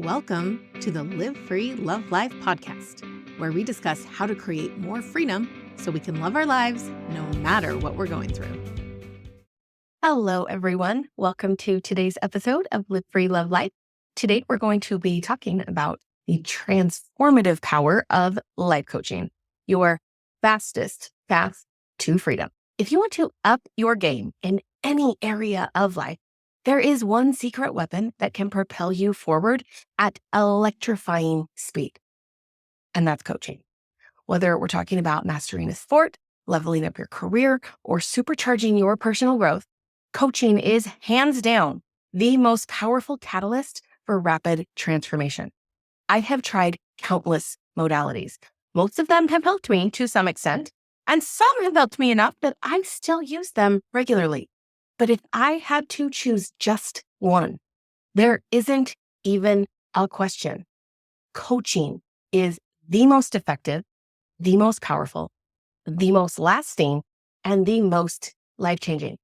Welcome to the Live Free, Love Life podcast, where we discuss how to create more freedom so we can love our lives no matter what we're going through. Hello, everyone. Welcome to today's episode of Live Free, Love Life. Today, we're going to be talking about the transformative power of life coaching, your fastest path to freedom. If you want to up your game in any area of life, there is one secret weapon that can propel you forward at electrifying speed, and that's coaching. Whether we're talking about mastering a sport, leveling up your career, or supercharging your personal growth, coaching is hands down the most powerful catalyst for rapid transformation. I have tried countless modalities. Most of them have helped me to some extent, and some have helped me enough that I still use them regularly. But if I had to choose just one, there isn't even a question. Coaching is the most effective, the most powerful, the most lasting, and the most life-changing.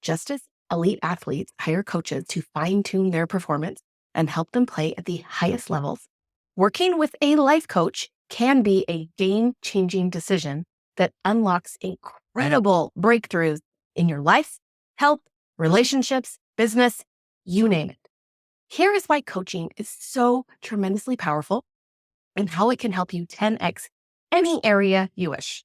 Just as elite athletes hire coaches to fine-tune their performance and help them play at the highest levels, working with a life coach can be a game-changing decision that unlocks incredible breakthroughs in your life, health, relationships, business, you name it. Here is why coaching is so tremendously powerful and how it can help you 10x any area you wish.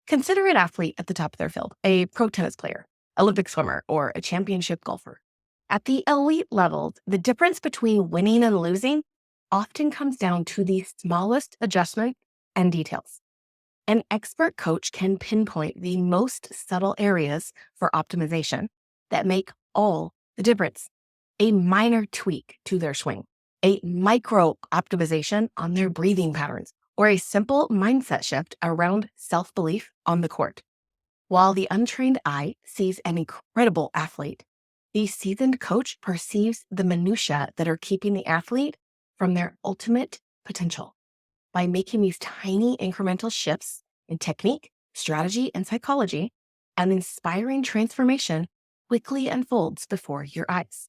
Consider an athlete at the top of their field, a pro tennis player, Olympic swimmer, or a championship golfer. At the elite levels, the difference between winning and losing often comes down to the smallest adjustment and details. An expert coach can pinpoint the most subtle areas for optimization that make all the difference. A minor tweak to their swing, a micro optimization on their breathing patterns, or a simple mindset shift around self-belief on the court. While the untrained eye sees an incredible athlete, the seasoned coach perceives the minutiae that are keeping the athlete from their ultimate potential. By making these tiny incremental shifts in technique, strategy, and psychology, an inspiring transformation quickly unfolds before your eyes.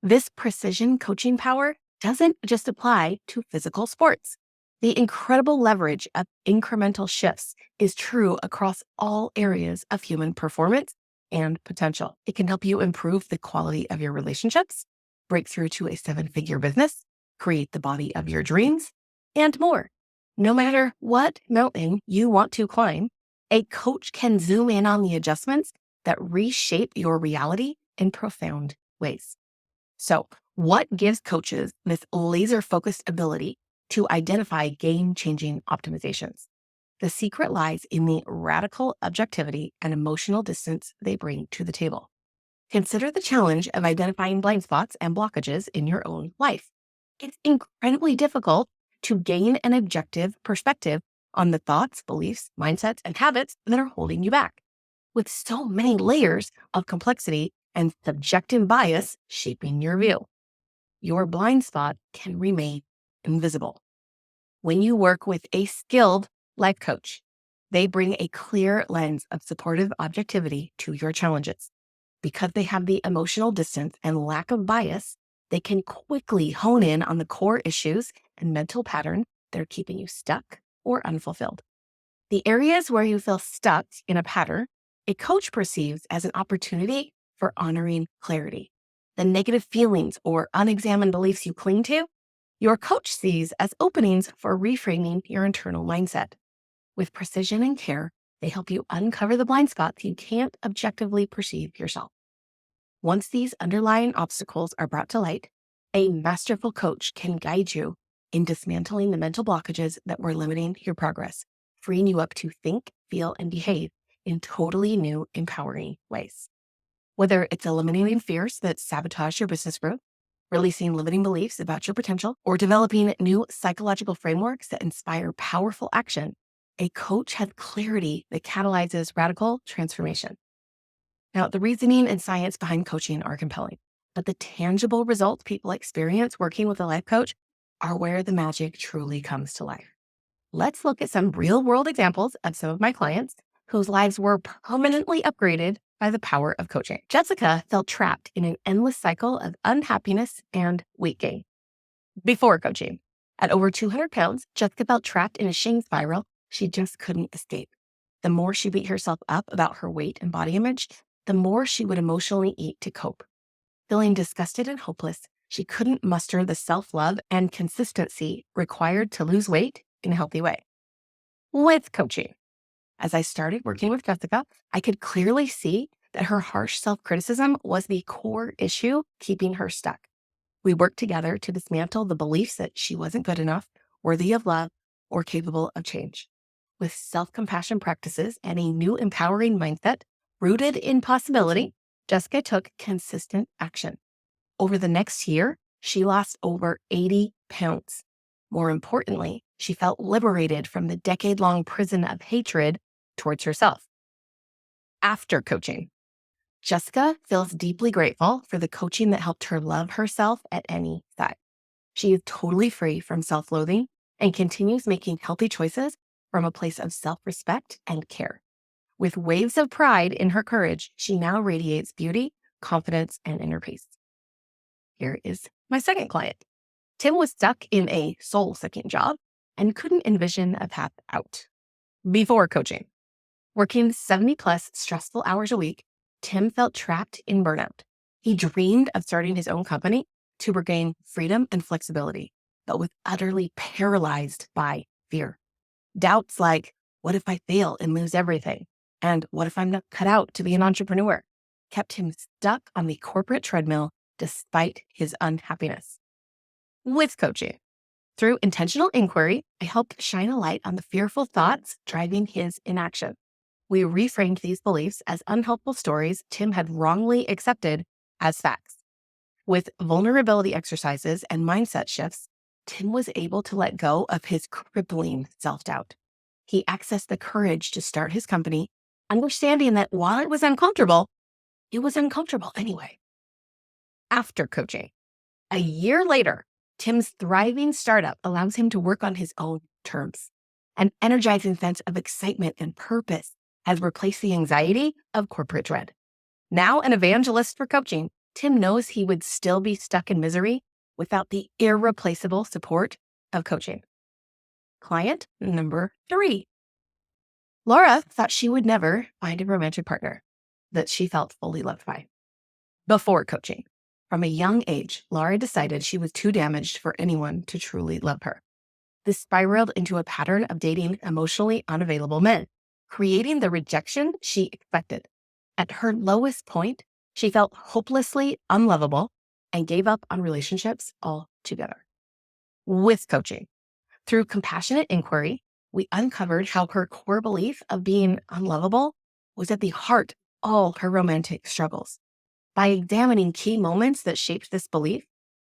This precision coaching power doesn't just apply to physical sports. The incredible leverage of incremental shifts is true across all areas of human performance and potential. It can help you improve the quality of your relationships, break through to a 7-figure business, create the body of your dreams, and more. No matter what mountain you want to climb, a coach can zoom in on the adjustments that reshape your reality in profound ways. So, what gives coaches this laser-focused ability to identify game-changing optimizations? The secret lies in the radical objectivity and emotional distance they bring to the table. Consider the challenge of identifying blind spots and blockages in your own life. It's incredibly difficult to gain an objective perspective on the thoughts, beliefs, mindsets, and habits that are holding you back. With so many layers of complexity and subjective bias shaping your view, your blind spot can remain invisible. When you work with a skilled life coach, they bring a clear lens of supportive objectivity to your challenges. Because they have the emotional distance and lack of bias, they can quickly hone in on the core issues and mental pattern that are keeping you stuck or unfulfilled. The areas where you feel stuck in a pattern, a coach perceives as an opportunity for honoring clarity. The negative feelings or unexamined beliefs you cling to, your coach sees as openings for reframing your internal mindset. With precision and care, they help you uncover the blind spots you can't objectively perceive yourself. Once these underlying obstacles are brought to light, a masterful coach can guide you in dismantling the mental blockages that were limiting your progress, freeing you up to think, feel, and behave in totally new, empowering ways. Whether it's eliminating fears that sabotage your business growth, releasing limiting beliefs about your potential, or developing new psychological frameworks that inspire powerful action, a coach has clarity that catalyzes radical transformation. Now, the reasoning and science behind coaching are compelling, but the tangible results people experience working with a life coach are where the magic truly comes to life. Let's look at some real-world examples of some of my clients whose lives were permanently upgraded by the power of coaching. Jessica felt trapped in an endless cycle of unhappiness and weight gain. Before coaching, at over 200 pounds, Jessica felt trapped in a shame spiral she just couldn't escape. The more she beat herself up about her weight and body image, the more she would emotionally eat to cope. Feeling disgusted and hopeless, she couldn't muster the self-love and consistency required to lose weight in a healthy way. With coaching, as I started working with Jessica, I could clearly see that her harsh self-criticism was the core issue keeping her stuck. We worked together to dismantle the beliefs that she wasn't good enough, worthy of love, or capable of change. With self-compassion practices and a new empowering mindset rooted in possibility, Jessica took consistent action. Over the next year, she lost over 80 pounds. More importantly, she felt liberated from the decade-long prison of hatred towards herself. After coaching, Jessica feels deeply grateful for the coaching that helped her love herself at any size. She is totally free from self-loathing and continues making healthy choices from a place of self-respect and care. With waves of pride in her courage, she now radiates beauty, confidence, and inner peace. Here is my second client. Tim was stuck in a soul-sucking job and couldn't envision a path out. Before coaching, working 70+ stressful hours a week, Tim felt trapped in burnout. He dreamed of starting his own company to regain freedom and flexibility, but was utterly paralyzed by fear. Doubts like, what if I fail and lose everything? And what if I'm not cut out to be an entrepreneur? Kept him stuck on the corporate treadmill despite his unhappiness. With coaching, through intentional inquiry, I helped shine a light on the fearful thoughts driving his inaction. We reframed these beliefs as unhelpful stories Tim had wrongly accepted as facts. With vulnerability exercises and mindset shifts, Tim was able to let go of his crippling self-doubt. He accessed the courage to start his company, understanding that while it was uncomfortable anyway. After coaching, a year later, Tim's thriving startup allows him to work on his own terms. An energizing sense of excitement and purpose has replaced the anxiety of corporate dread. Now an evangelist for coaching, Tim knows he would still be stuck in misery without the irreplaceable support of coaching. Client number 3. Laura thought she would never find a romantic partner that she felt fully loved by. Before coaching, from a young age, Laura decided she was too damaged for anyone to truly love her. This spiraled into a pattern of dating emotionally unavailable men, creating the rejection she expected. At her lowest point, she felt hopelessly unlovable and gave up on relationships altogether. With coaching, through compassionate inquiry, we uncovered how her core belief of being unlovable was at the heart of all her romantic struggles. By examining key moments that shaped this belief,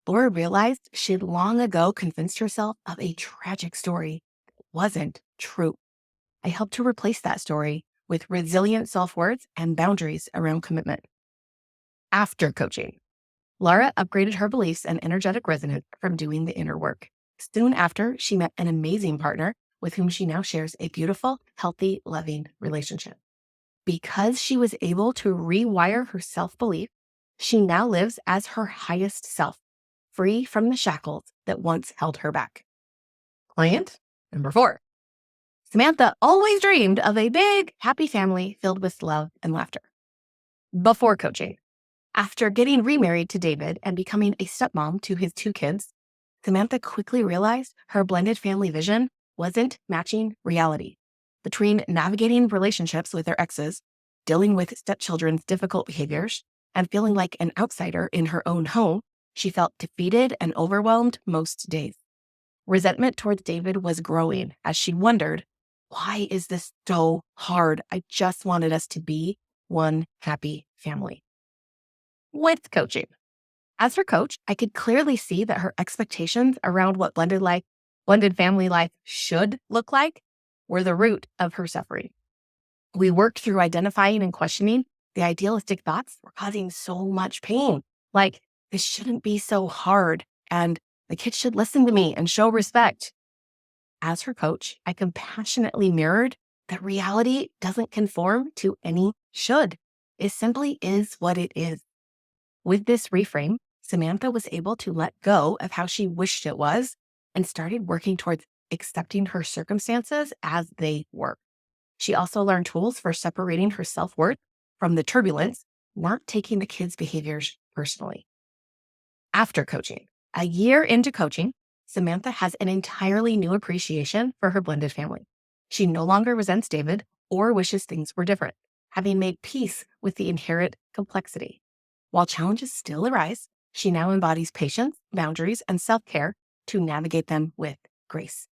Laura realized she'd long ago convinced herself of a tragic story that wasn't true. I helped her replace that story with resilient self-worth and boundaries around commitment. After coaching, Laura upgraded her beliefs and energetic resonance from doing the inner work. Soon after, she met an amazing partner with whom she now shares a beautiful, healthy, loving relationship. Because she was able to rewire her self-belief, she now lives as her highest self, free from the shackles that once held her back. Client number 4. Samantha always dreamed of a big, happy family filled with love and laughter. Before coaching, after getting remarried to David and becoming a stepmom to his 2 kids, Samantha quickly realized her blended family vision wasn't matching reality. Between navigating relationships with their exes, dealing with stepchildren's difficult behaviors, and feeling like an outsider in her own home, she felt defeated and overwhelmed most days. Resentment towards David was growing as she wondered, why is this so hard? I just wanted us to be one happy family. With coaching, as her coach, I could clearly see that her expectations around what blended family life should look like were the root of her suffering. We worked through identifying and questioning the idealistic thoughts were causing so much pain. Like, this shouldn't be so hard, and the kids should listen to me and show respect. As her coach, I compassionately mirrored that reality doesn't conform to any should. It simply is what it is. With this reframe, Samantha was able to let go of how she wished it was and started working towards accepting her circumstances as they were. She also learned tools for separating her self-worth from the turbulence, not taking the kids' behaviors personally. After coaching, a year into coaching, Samantha has an entirely new appreciation for her blended family. She no longer resents David or wishes things were different, having made peace with the inherent complexity. While challenges still arise, she now embodies patience, boundaries, and self-care to navigate them with grace.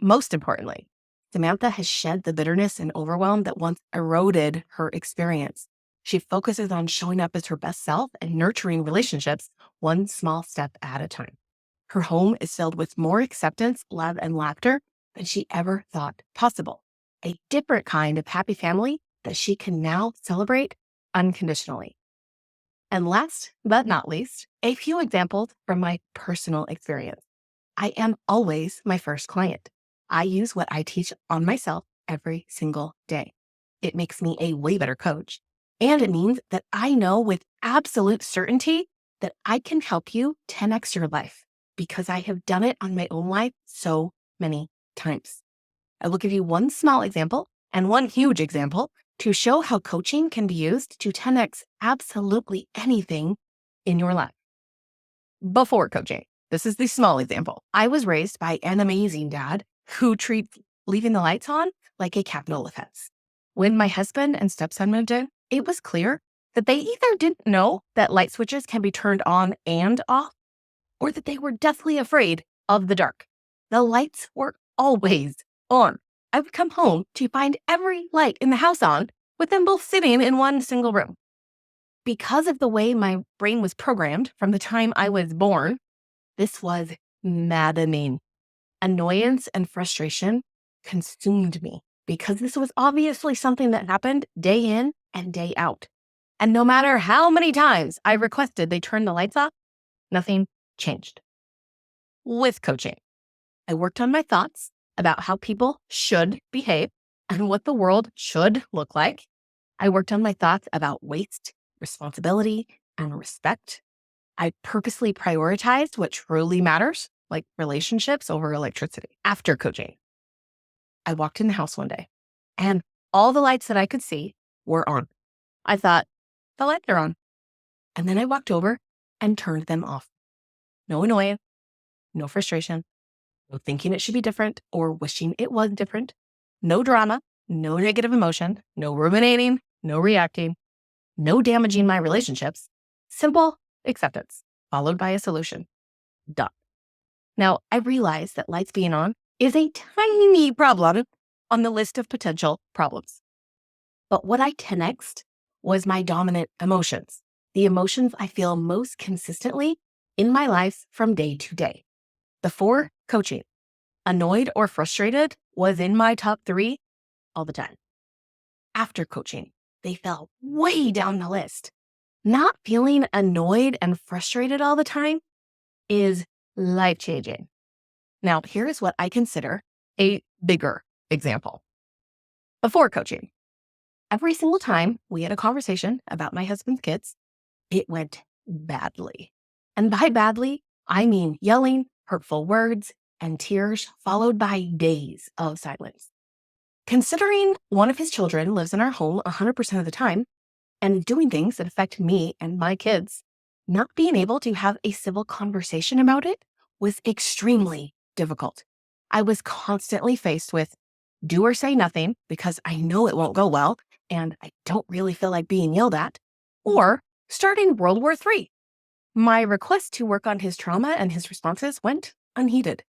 Most importantly, Samantha has shed the bitterness and overwhelm that once eroded her experience. She focuses on showing up as her best self and nurturing relationships one small step at a time. Her home is filled with more acceptance, love, and laughter than she ever thought possible. A different kind of happy family that she can now celebrate unconditionally. And last but not least, a few examples from my personal experience. I am always my first client. I use what I teach on myself every single day. It makes me a way better coach. And it means that I know with absolute certainty that I can help you 10x your life because I have done it on my own life so many times. I will give you one small example and one huge example to show how coaching can be used to 10x absolutely anything in your life. Before coaching, this is the small example. I was raised by an amazing dad who treats leaving the lights on like a capital offense. When my husband and stepson moved in, it was clear that they either didn't know that light switches can be turned on and off, or that they were deathly afraid of the dark. The lights were always on. I would come home to find every light in the house on, with them both sitting in one single room. Because of the way my brain was programmed from the time I was born, this was maddening. Annoyance and frustration consumed me because this was obviously something that happened day in and day out. And no matter how many times I requested they turn the lights off, nothing changed. With coaching, I worked on my thoughts about how people should behave and what the world should look like. I worked on my thoughts about waste, responsibility, and respect. I purposely prioritized what truly matters, like relationships over electricity. After coaching, I walked in the house one day and all the lights that I could see were on. I thought, the lights are on. And then I walked over and turned them off. No annoyance, no frustration, no thinking it should be different or wishing it was different, no drama, no negative emotion, no ruminating, no reacting, no damaging my relationships. Simple acceptance, followed by a solution. Done. Now, I realize that lights being on is a tiny problem on the list of potential problems. But what I 10x'd was my dominant emotions, the emotions I feel most consistently in my life from day to day. Before coaching, annoyed or frustrated was in my top 3 all the time. After coaching, they fell way down the list. Not feeling annoyed and frustrated all the time is life-changing. Now, here is what I consider a bigger example. Before coaching, every single time we had a conversation about my husband's kids, it went badly. And by badly, I mean yelling, hurtful words, and tears followed by days of silence. Considering one of his children lives in our home 100% of the time and doing things that affect me and my kids, not being able to have a civil conversation about it was extremely difficult. I was constantly faced with do or say nothing because I know it won't go well and I don't really feel like being yelled at, or starting World War III. My request to work on his trauma and his responses went unheeded.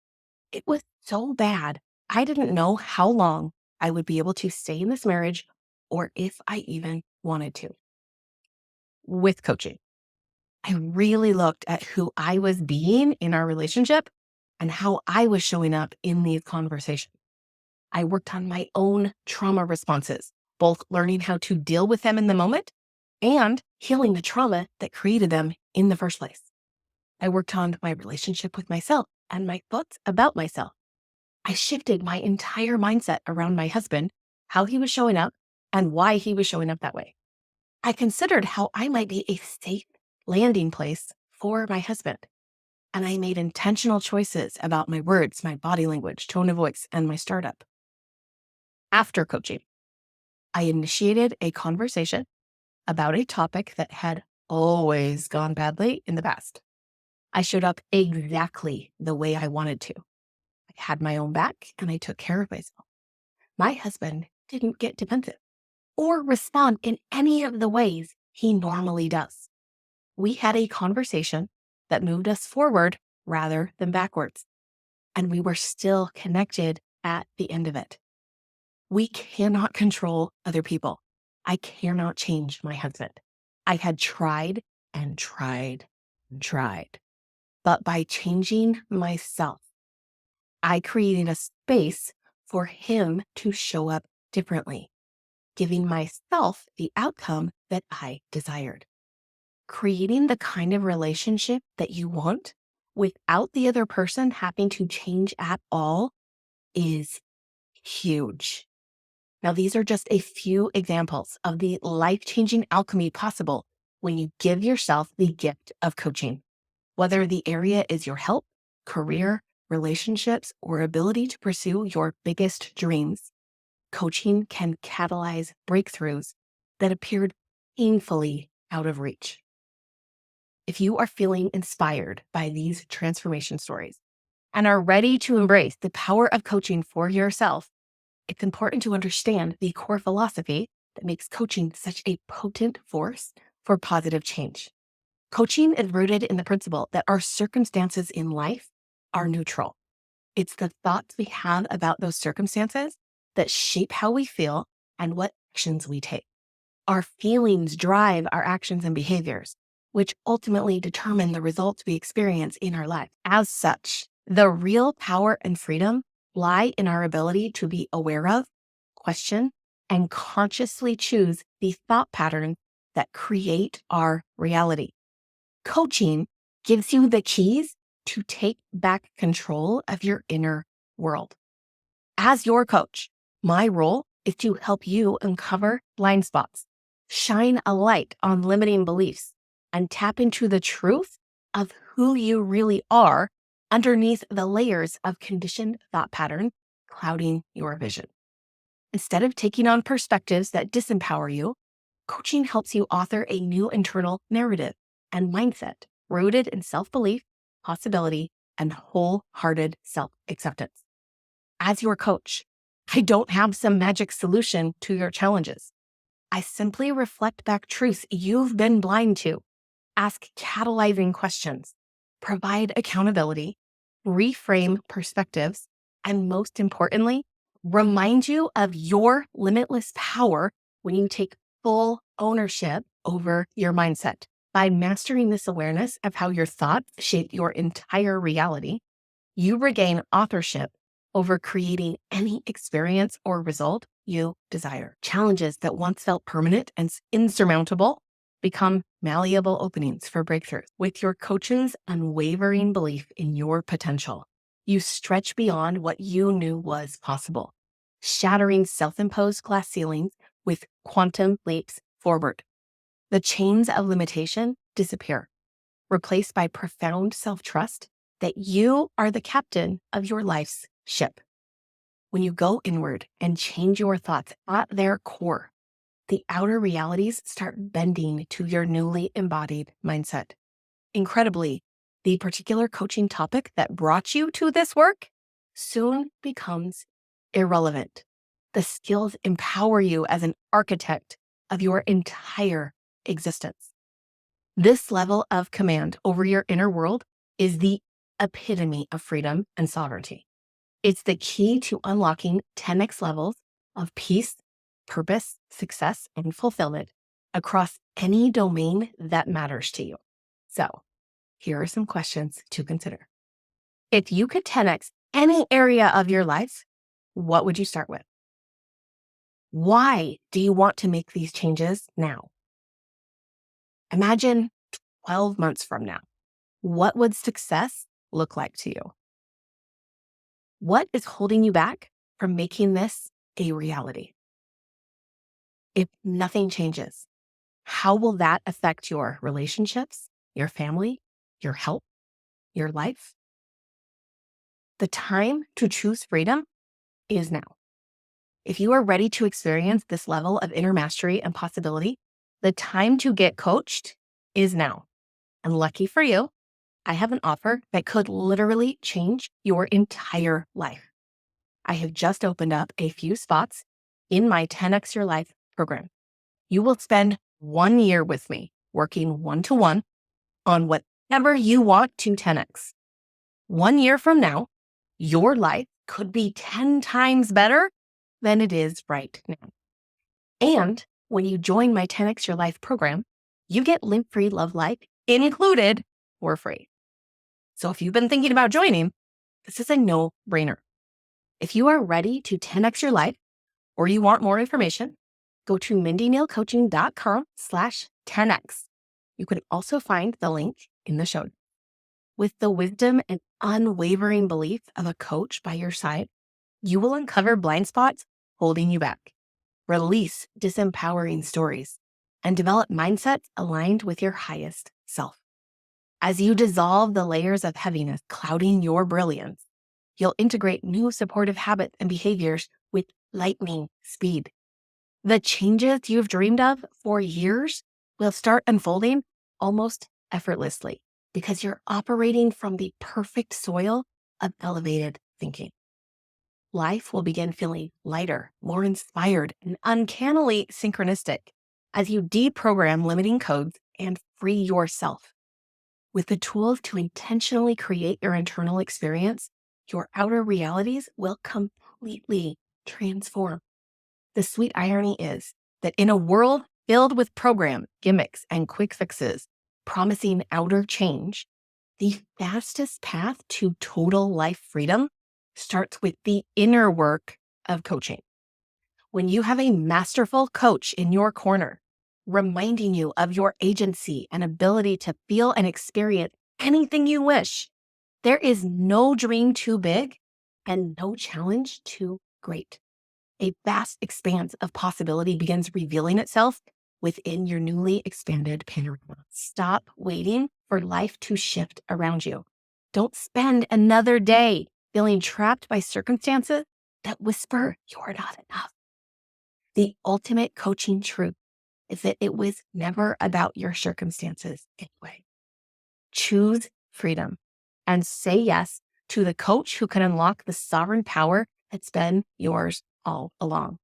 It was so bad, I didn't know how long I would be able to stay in this marriage or if I even wanted to. With coaching, I really looked at who I was being in our relationship and how I was showing up in these conversations. I worked on my own trauma responses, both learning how to deal with them in the moment and healing the trauma that created them in the first place. I worked on my relationship with myself and my thoughts about myself. I shifted my entire mindset around my husband, how he was showing up, and why he was showing up that way. I considered how I might be a safe landing place for my husband. And I made intentional choices about my words, my body language, tone of voice, and my startup. After coaching, I initiated a conversation about a topic that had always gone badly in the past. I showed up exactly the way I wanted to. I had my own back and I took care of myself. My husband didn't get defensive or respond in any of the ways he normally does. We had a conversation that moved us forward rather than backwards, and we were still connected at the end of it. We cannot control other people. I cannot change my husband. I had tried and tried and tried. But by changing myself, I created a space for him to show up differently, giving myself the outcome that I desired. Creating the kind of relationship that you want without the other person having to change at all is huge. Now, these are just a few examples of the life-changing alchemy possible when you give yourself the gift of coaching. Whether the area is your health, career, relationships, or ability to pursue your biggest dreams, coaching can catalyze breakthroughs that appeared painfully out of reach. If you are feeling inspired by these transformation stories and are ready to embrace the power of coaching for yourself, it's important to understand the core philosophy that makes coaching such a potent force for positive change. Coaching is rooted in the principle that our circumstances in life are neutral. It's the thoughts we have about those circumstances that shape how we feel and what actions we take. Our feelings drive our actions and behaviors, which ultimately determine the results we experience in our life. As such, the real power and freedom lie in our ability to be aware of, question, and consciously choose the thought patterns that create our reality. Coaching gives you the keys to take back control of your inner world. As your coach, my role is to help you uncover blind spots, shine a light on limiting beliefs, and tap into the truth of who you really are underneath the layers of conditioned thought patterns clouding your vision. Instead of taking on perspectives that disempower you, coaching helps you author a new internal narrative and mindset rooted in self-belief, possibility, and wholehearted self-acceptance. As your coach, I don't have some magic solution to your challenges. I simply reflect back truths you've been blind to, ask catalyzing questions, provide accountability, reframe perspectives, and most importantly, remind you of your limitless power when you take full ownership over your mindset. By mastering this awareness of how your thoughts shape your entire reality, you regain authorship over creating any experience or result you desire. Challenges that once felt permanent and insurmountable become malleable openings for breakthroughs. With your coach's unwavering belief in your potential, you stretch beyond what you knew was possible, shattering self-imposed glass ceilings with quantum leaps forward. The chains of limitation disappear, replaced by profound self-trust that you are the captain of your life's ship. When you go inward and change your thoughts at their core, the outer realities start bending to your newly embodied mindset. Incredibly, the particular coaching topic that brought you to this work soon becomes irrelevant. The skills empower you as an architect of your entire existence. This level of command over your inner world is the epitome of freedom and sovereignty. It's the key to unlocking 10x levels of peace, purpose, success, and fulfillment across any domain that matters to you. So, here are some questions to consider. If you could 10x any area of your life, what would you start with? Why do you want to make these changes now? Imagine 12 months from now. What would success look like to you? What is holding you back from making this a reality? If nothing changes, how will that affect your relationships, your family, your health, your life. The time to choose freedom is now. If you are ready to experience this level of inner mastery and possibility, the time to get coached is now. And lucky for you, I have an offer that could literally change your entire life. I have just opened up a few spots in my 10X Your Life program. You will spend 1 year with me working one-to-one on whatever you want to 10X. 1 year from now, your life could be 10 times better than it is right now. And when you join my 10X Your Life program, you get Live Free, Love Life included for free. So if you've been thinking about joining, this is a no-brainer. If you are ready to 10X your life or you want more information, go to mindyneilcoaching.com/10X. You can also find the link in the show notes. With the wisdom and unwavering belief of a coach by your side, you will uncover blind spots holding you back, release disempowering stories, and develop mindsets aligned with your highest self. As you dissolve the layers of heaviness clouding your brilliance, you'll integrate new supportive habits and behaviors with lightning speed. The changes you've dreamed of for years will start unfolding almost effortlessly because you're operating from the perfect soil of elevated thinking. Life will begin feeling lighter, more inspired, and uncannily synchronistic as you deprogram limiting codes and free yourself. With the tools to intentionally create your internal experience, your outer realities will completely transform. The sweet irony is that in a world filled with programs, gimmicks, and quick fixes promising outer change, the fastest path to total life freedom starts with the inner work of coaching. When you have a masterful coach in your corner, reminding you of your agency and ability to feel and experience anything you wish, there is no dream too big and no challenge too great. A vast expanse of possibility begins revealing itself within your newly expanded panorama. Stop waiting for life to shift around you. Don't spend another day feeling trapped by circumstances that whisper you're not enough. The ultimate coaching truth is that it was never about your circumstances anyway. Choose freedom and say yes to the coach who can unlock the sovereign power that's been yours all along.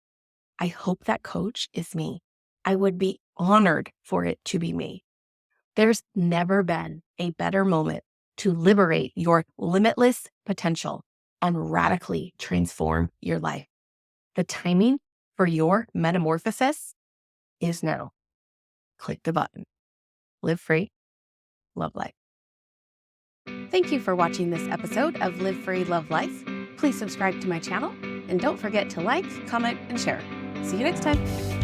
I hope that coach is me. I would be honored for it to be me. There's never been a better moment to liberate your limitless potential and radically transform your life. The timing for your metamorphosis is now. Click the button. Live free, love life. Thank you for watching this episode of Live Free, Love Life. Please subscribe to my channel and don't forget to like, comment, and share. See you next time.